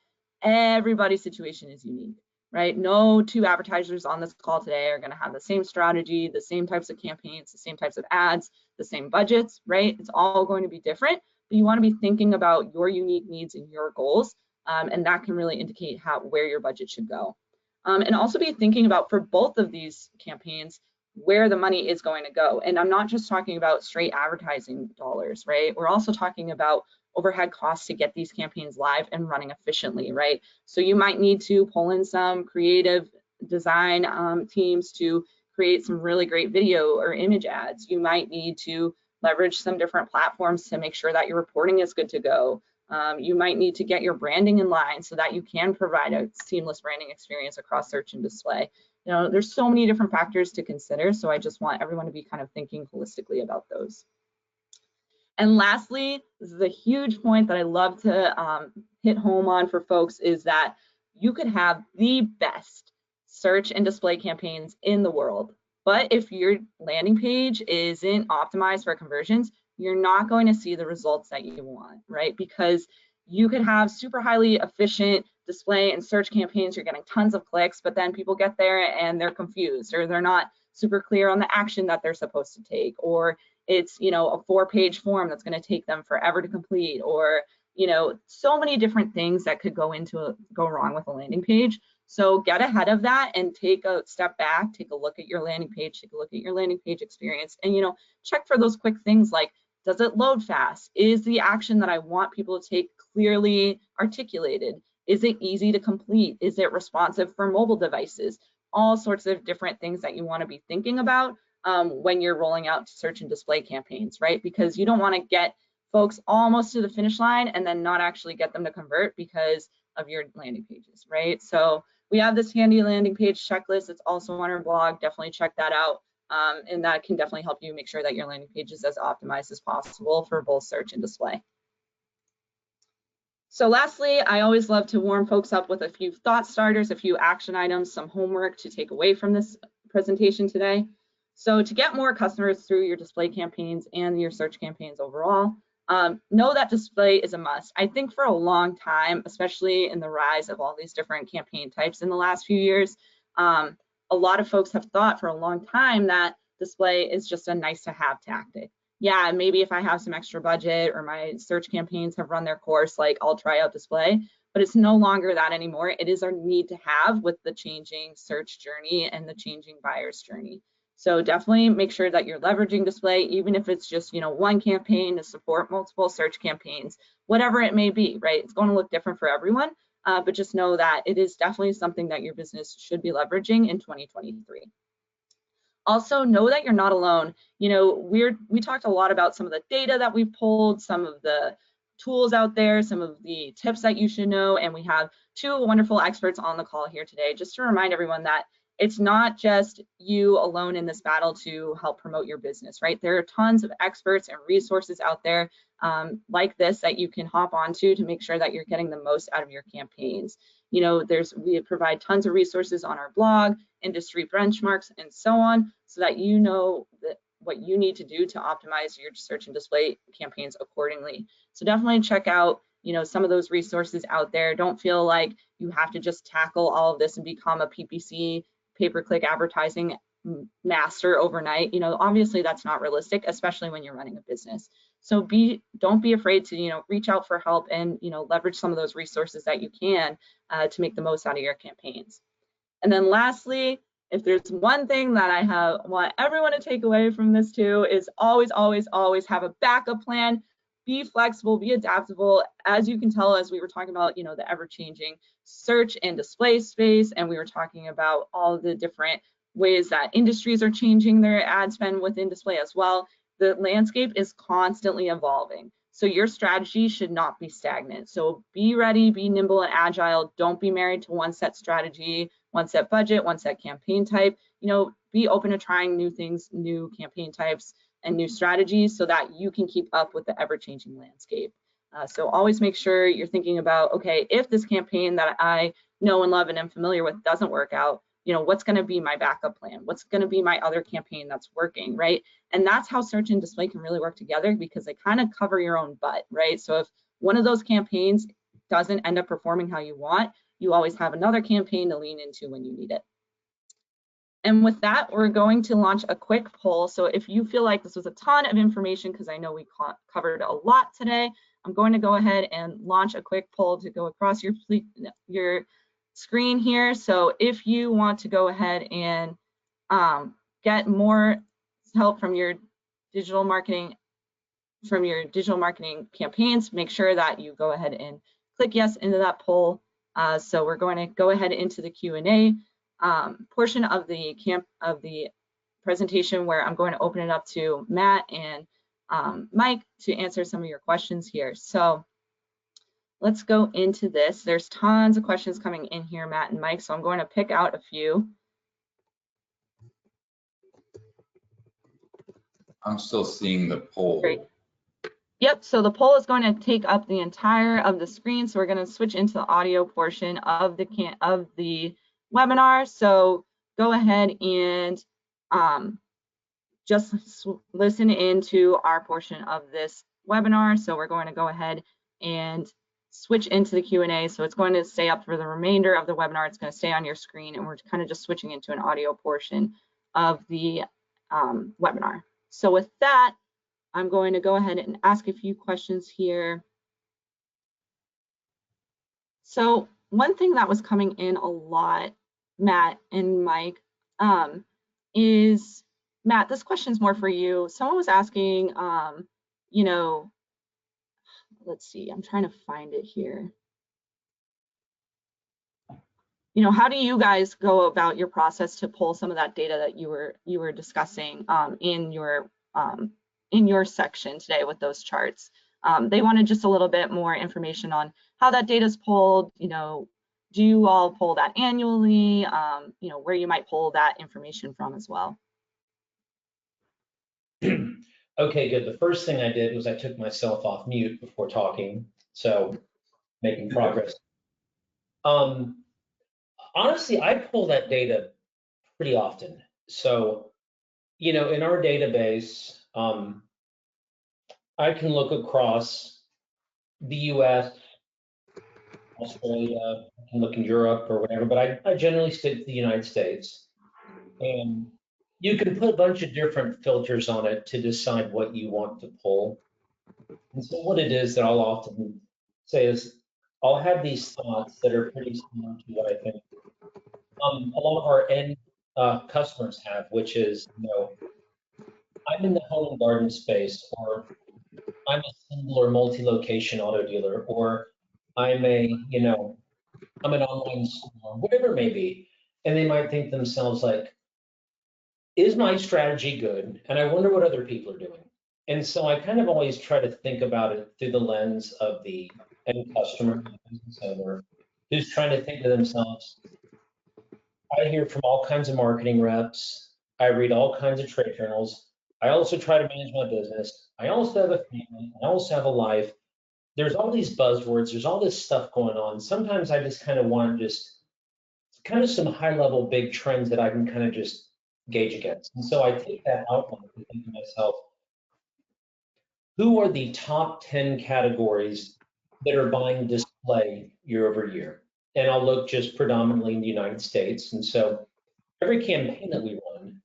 everybody's situation is unique, right? No two advertisers on this call today are going to have the same strategy, the same types of campaigns, the same types of ads, the same budgets, right? It's all going to be different, but you want to be thinking about your unique needs and your goals, and that can really indicate where your budget should go. And also be thinking about, for both of these campaigns, where the money is going to go. And I'm not just talking about straight advertising dollars, right? We're also talking about overhead costs to get these campaigns live and running efficiently, right? So you might need to pull in some creative design teams to create some really great video or image ads. You might need to leverage some different platforms to make sure that your reporting is good to go. You might need to get your branding in line so that you can provide a seamless branding experience across search and display. You know, there's so many different factors to consider, so I just want everyone to be kind of thinking holistically about those. And lastly, this is a huge point that I love to hit home on for folks, is that you could have the best search and display campaigns in the world, but if your landing page isn't optimized for conversions, you're not going to see the results that you want, right? Because you could have super highly efficient display and search campaigns, you're getting tons of clicks, but then people get there and they're confused, or they're not super clear on the action that they're supposed to take, or it's, you know, a 4-page form that's going to take them forever to complete, or, you know, so many different things that could go wrong with a landing page. So get ahead of that and take a step back, take a look at your landing page, take a look at your landing page experience, and, you know, check for those quick things like, does it load fast? Is the action that I want people to take clearly articulated? Is it easy to complete? Is it responsive for mobile devices? All sorts of different things that you want to be thinking about when you're rolling out search and display campaigns, right? Because you don't want to get folks almost to the finish line and then not actually get them to convert because of your landing pages, right? So we have this handy landing page checklist. It's also on our blog. Definitely check that out. And that can definitely help you make sure that your landing page is as optimized as possible for both search and display. So lastly, I always love to warm folks up with a few thought starters, a few action items, some homework to take away from this presentation today. So to get more customers through your display campaigns and your search campaigns overall, know that display is a must. I think for a long time, especially in the rise of all these different campaign types in the last few years, a lot of folks have thought for a long time that display is just a nice to have tactic. Yeah, maybe if I have some extra budget or my search campaigns have run their course, like I'll try out display, but it's no longer that anymore. It is our need to have with the changing search journey and the changing buyer's journey. So definitely make sure that you're leveraging display, even if it's just, you know, one campaign to support multiple search campaigns, whatever it may be, right? It's going to look different for everyone, but just know that it is definitely something that your business should be leveraging in 2023. Also, know that you're not alone. You know, we talked a lot about some of the data that we've pulled, some of the tools out there, some of the tips that you should know, and we have two wonderful experts on the call here today, just to remind everyone that it's not just you alone in this battle to help promote your business, right? There are tons of experts and resources out there like this that you can hop onto to make sure that you're getting the most out of your campaigns. You know, we provide tons of resources on our blog, industry benchmarks, and so on, so that you know what you need to do to optimize your search and display campaigns accordingly. So definitely check out, you know, some of those resources out there. Don't feel like you have to just tackle all of this and become a PPC, pay-per-click advertising master overnight. You know, obviously that's not realistic, especially when you're running a business. So don't be afraid to, you know, reach out for help and, you know, leverage some of those resources that you can to make the most out of your campaigns. And then lastly, if there's one thing that I want everyone to take away from this too, is always, always, always have a backup plan. Be flexible, be adaptable. As you can tell, as we were talking about, you know, the ever-changing search and display space, and we were talking about all the different ways that industries are changing their ad spend within display as well. The landscape is constantly evolving. So your strategy should not be stagnant. So be ready, be nimble and agile. Don't be married to one set strategy, one set budget, one set campaign type. You know, be open to trying new things, new campaign types, and new strategies so that you can keep up with the ever-changing landscape. So always make sure you're thinking about, okay, if this campaign that I know and love and am familiar with doesn't work out, you know, what's going to be my backup plan? What's going to be my other campaign that's working, right? And that's how search and display can really work together, because they kind of cover your own butt, right? So if one of those campaigns doesn't end up performing how you want, you always have another campaign to lean into when you need it. And with that, we're going to launch a quick poll. So if you feel like this was a ton of information, because I know we covered a lot today, I'm going to go ahead and launch a quick poll to go across your screen here. So if you want to go ahead and get more help from your digital marketing campaigns, make sure that you go ahead and click yes into that poll. So we're going to go ahead into the Q&A portion of the presentation, where I'm going to open it up to Matt and Mike to answer some of your questions here. So let's go into this. There's tons of questions coming in here, Matt and Mike, so I'm going to pick out a few. I'm still seeing the poll. Great. Yep, so the poll is going to take up the entire of the screen, so we're going to switch into the audio portion of the webinar. So go ahead and just listen into our portion of this webinar. So we're going to go ahead and switch into the Q&A. So it's going to stay up for the remainder of the webinar. It's going to stay on your screen, and we're kind of just switching into an audio portion of the webinar. So with that, I'm going to go ahead and ask a few questions here. So one thing that was coming in a lot, Matt and Mike, is, Matt, this question's more for you. Someone was asking, you know, let's see, I'm trying to find it here. You know, how do you guys go about your process to pull some of that data that you were discussing in your section today with those charts? They wanted just a little bit more information on how that data is pulled. You know, do you all pull that annually? You know, where you might pull that information from as well. Okay, good. The first thing I did was I took myself off mute before talking, so making progress. Honestly, I pull that data pretty often. So, you know, in our database, I can look across the US, Australia, I can look in Europe or whatever, but I generally stick to the United States. And you can put a bunch of different filters on it to decide what you want to pull. And so what it is that I'll often say is, I'll have these thoughts that are pretty similar to what I think a lot of our end customers have, which is, you know, I'm in the home and garden space, or I'm a single or multi-location auto dealer, or I'm you know, I'm an online store, whatever it may be. And they might think to themselves like, is my strategy good? And I wonder what other people are doing. And so I kind of always try to think about it through the lens of the end customer, the business owner, who's trying to think to themselves, I hear from all kinds of marketing reps. I read all kinds of trade journals. I also try to manage my business. I also have a family. I also have a life. There's all these buzzwords. There's all this stuff going on. Sometimes I just kind of want just kind of some high level big trends that I can kind of just gauge against. And so I take that outline to think to myself, who are the top 10 categories that are buying display year over year? And I'll look just predominantly in the United States. And so every campaign that we run,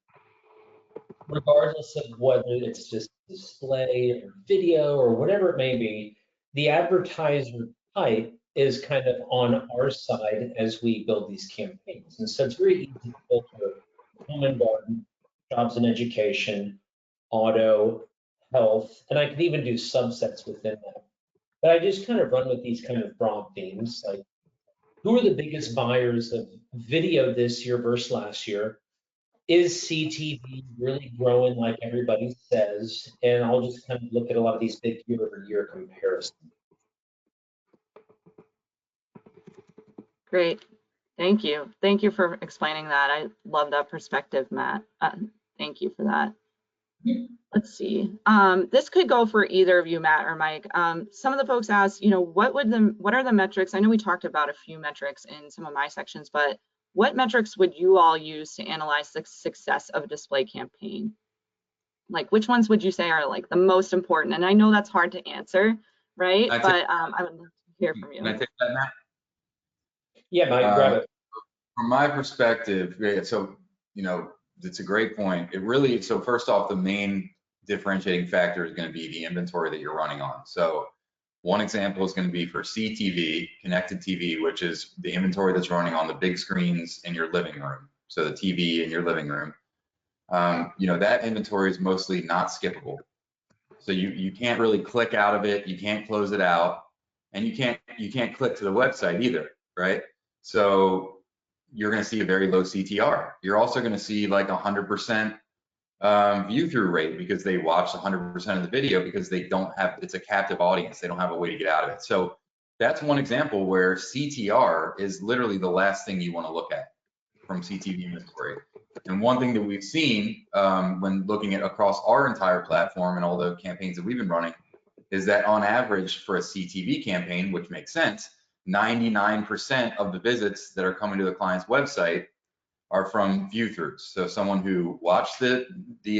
regardless of whether it's just display or video or whatever it may be, the advertiser type is kind of on our side as we build these campaigns. And so it's very easy to filter home and garden, jobs and education, auto, health, and I could even do subsets within that. But I just kind of run with these kind of broad themes, like who are the biggest buyers of video this year versus last year? Is CTV really growing like everybody says? And I'll just kind of look at a lot of these big year-over-year comparisons. Great. Thank you. Thank you for explaining that. I love that perspective, Matt. Thank you for that. Let's see. This could go for either of you, Matt or Mike. Some of the folks asked, what are the metrics? I know we talked about a few metrics in some of my sections, but what metrics would you all use to analyze the success of a display campaign? Like, which ones would you say are like the most important? And I know that's hard to answer, right? I would love to hear from you. Can I take that, Matt? Yeah, Mike, grab it. From my perspective, so, it's a great point. So first off, the main differentiating factor is going to be the inventory that you're running on. So one example is going to be for CTV, connected TV, which is the inventory that's running on the big screens in your living room. So the TV in your living room, that inventory is mostly not skippable. So you can't really click out of it. You can't close it out, and you can't click to the website either, right? So you're going to see a very low CTR. You're also going to see like 100% view through rate because they watch 100% of the video because it's a captive audience. They don't have a way to get out of it. So that's one example where CTR is literally the last thing you want to look at from CTV inventory. And one thing that we've seen when looking at across our entire platform and all the campaigns that we've been running is that on average for a CTV campaign, which makes sense, 99% of the visits that are coming to the client's website are from view-throughs. So someone who watched the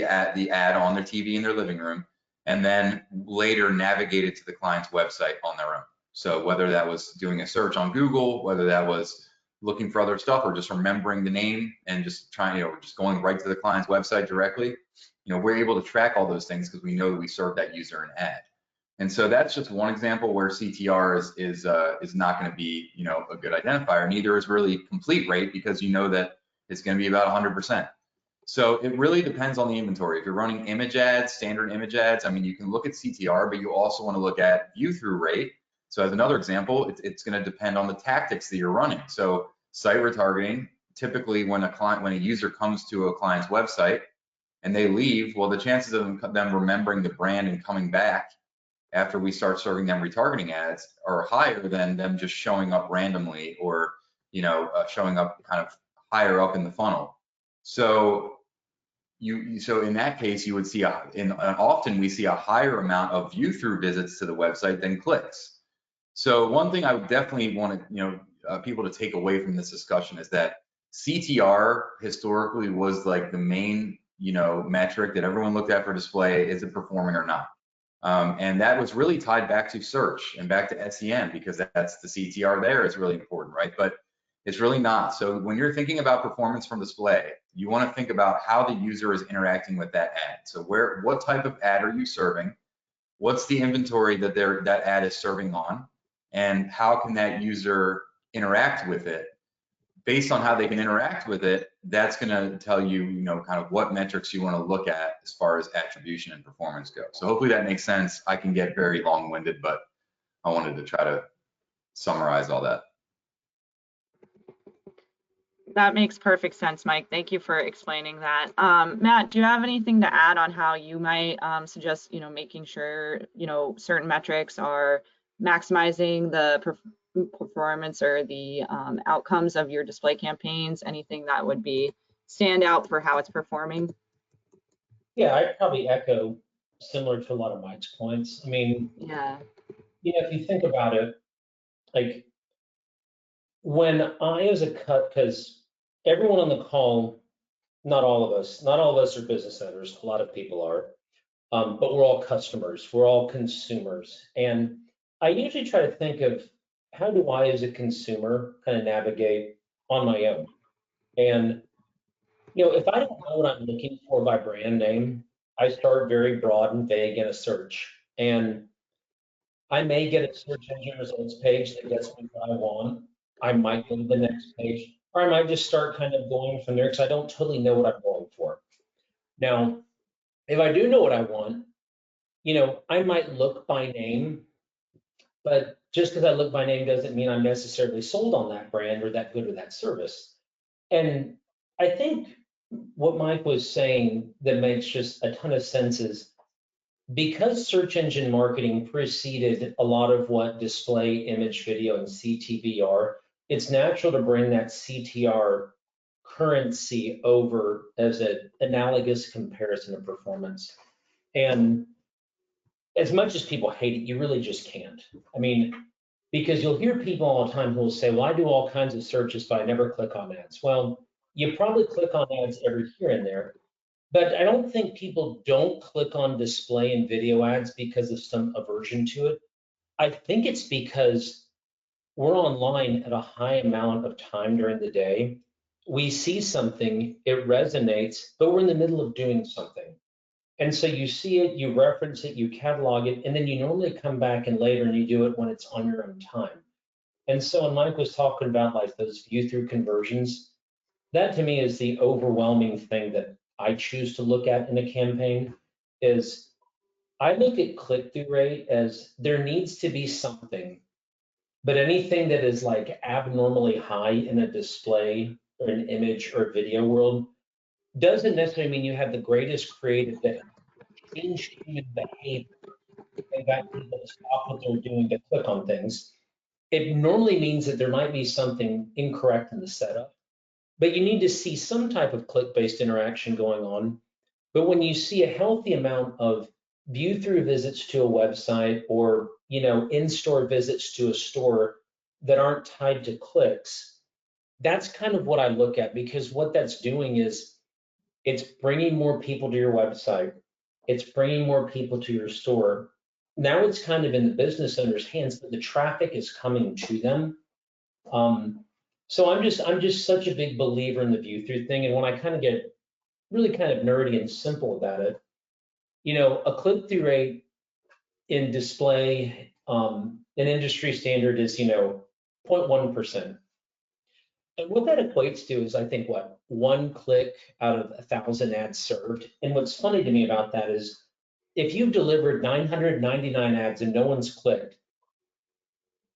ad on their TV in their living room and then later navigated to the client's website on their own. So whether that was doing a search on Google, whether that was looking for other stuff or just remembering the name and just trying, just going right to the client's website directly, we're able to track all those things because we know that we served that user an ad. And so that's just one example where CTR is not going to be, a good identifier. Neither is really complete rate because you know that it's going to be about 100%. So it really depends on the inventory. If you're running image ads, standard image ads, you can look at CTR, but you also want to look at view through rate. So as another example, it's going to depend on the tactics that you're running. So site retargeting, typically when a user comes to a client's website and they leave, well, the chances of them remembering the brand and coming back after we start serving them retargeting ads are higher than them just showing up randomly or, showing up kind of higher up in the funnel. So in that case, you would see often we see a higher amount of view through visits to the website than clicks. So one thing I would definitely want people to take away from this discussion is that CTR historically was like the main, metric that everyone looked at for display. Is it performing or not? And that was really tied back to search and back to SEM because that's the CTR there is really important, right? But it's really not. So when you're thinking about performance from display, you want to think about how the user is interacting with that ad. So what type of ad are you serving? What's the inventory that that ad is serving on? And how can that user interact with it? Based on how they can interact with it, that's going to tell you, kind of what metrics you want to look at as far as attribution and performance go. So hopefully that makes sense. I can get very long-winded, but I wanted to try to summarize all that. That makes perfect sense, Mike. Thank you for explaining that. Matt, do you have anything to add on how you might suggest, making sure, certain metrics are maximizing the performance or the outcomes of your display campaigns? Anything that would be stand out for how it's performing? Yeah, I'd probably echo similar to a lot of Mike's points. I mean, Yeah. if you think about it, like when I as a cut, because everyone on the call, not all of us are business owners, a lot of people are, but we're all customers, we're all consumers. And I usually try to think of how do I as a consumer kind of navigate on my own? And, if I don't know what I'm looking for by brand name, I start very broad and vague in a search. And I may get a search engine results page that gets me what I want. I might go to the next page, or I might just start kind of going from there because I don't totally know what I'm going for. Now, if I do know what I want, I might look by name, but just because I look by name doesn't mean I'm necessarily sold on that brand or that good or that service. And I think what Mike was saying that makes just a ton of sense is because search engine marketing preceded a lot of what display, image, video, and CTV are, it's natural to bring that CTR currency over as an analogous comparison of performance. And as much as people hate it, you really just can't. I mean, because you'll hear people all the time who will say, well, I do all kinds of searches, but I never click on ads. Well, you probably click on ads every here and there, but I don't think people don't click on display and video ads because of some aversion to it. I think it's because we're online at a high amount of time during the day. We see something, it resonates, but we're in the middle of doing something. And so you see it, you reference it, you catalog it, and then you normally come back and later and you do it when it's on your own time. And so when Mike was talking about like those view through conversions, that to me is the overwhelming thing that I choose to look at in a campaign is I look at click-through rate as there needs to be something, but anything that is like abnormally high in a display or an image or video world doesn't necessarily mean you have the greatest creative that change human behavior and got people to stop what they're doing to click on things. It normally means that there might be something incorrect in the setup, but you need to see some type of click-based interaction going on. But when you see a healthy amount of view-through visits to a website or in-store visits to a store that aren't tied to clicks, that's kind of what I look at, because what that's doing is it's bringing more people to your website. It's bringing more people to your store. Now it's kind of in the business owner's hands, but the traffic is coming to them. So I'm just such a big believer in the view through thing. And when I kind of get really kind of nerdy and simple about it, a click through rate in display, an industry standard is 0.1%. And what that equates to is, I think, what, 1 click out of 1,000 ads served. And what's funny to me about that is if you've delivered 999 ads and no one's clicked,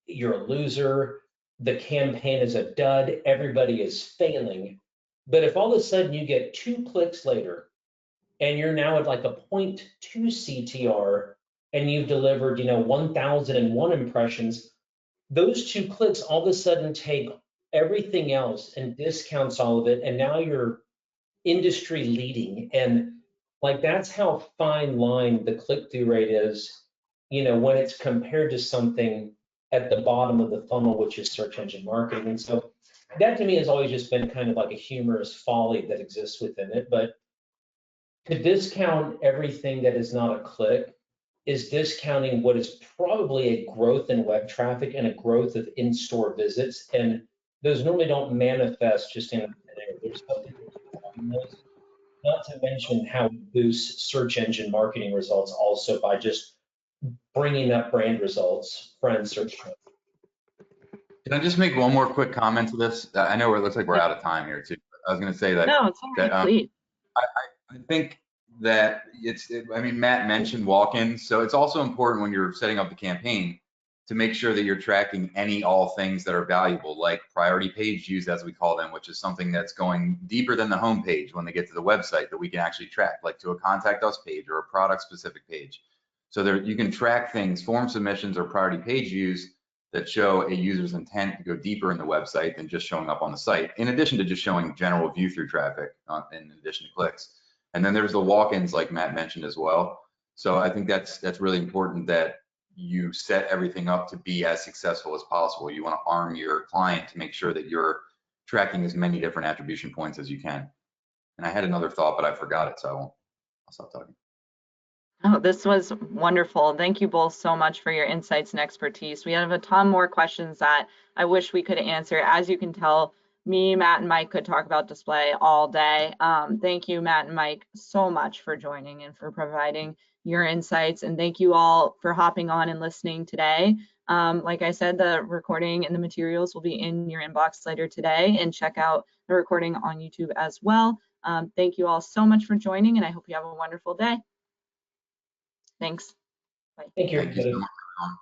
you're a loser. The campaign is a dud. Everybody is failing. But if all of a sudden you get 2 clicks later and you're now at like a 0.2 CTR and you've delivered, 1,001 impressions, those 2 clicks all of a sudden take everything else and discounts all of it, and now you're industry leading. And like that's how fine line the click-through rate is, when it's compared to something at the bottom of the funnel, which is search engine marketing. And so that to me has always just been kind of like a humorous folly that exists within it. But to discount everything that is not a click is discounting what is probably a growth in web traffic and a growth of in-store visits. And those normally don't manifest just in there. There's something behind those, not to mention how it boosts search engine marketing results also by just bringing up brand results, friend search. Can I just make one more quick comment to this? I know it looks like we're out of time here too. I was going to say that. No, it's all right, please. I think that Matt mentioned walk-ins, so it's also important when you're setting up the campaign to make sure that you're tracking all things that are valuable, like priority page views, as we call them, which is something that's going deeper than the home page when they get to the website that we can actually track, like to a contact us page or a product specific page. So there you can track things, form submissions or priority page views that show a user's intent to go deeper in the website than just showing up on the site, in addition to just showing general view through traffic in addition to clicks. And then there's the walk-ins like Matt mentioned as well. So I think that's really important that you set everything up to be as successful as possible. You want to arm your client to make sure that you're tracking as many different attribution points as you can. And I had another thought, but I forgot it, so I'll stop talking. Oh, this was wonderful. Thank you both so much for your insights and expertise. We have a ton more questions that I wish we could answer. As you can tell, me, Matt, and Mike could talk about display all day. Thank you, Matt and Mike, so much for joining and for providing your insights. And thank you all for hopping on and listening today. Like I said, the recording and the materials will be in your inbox later today, and check out the recording on YouTube as well. Thank you all so much for joining, and I hope you have a wonderful day. Thanks. Bye. Thank you. Thank you so much.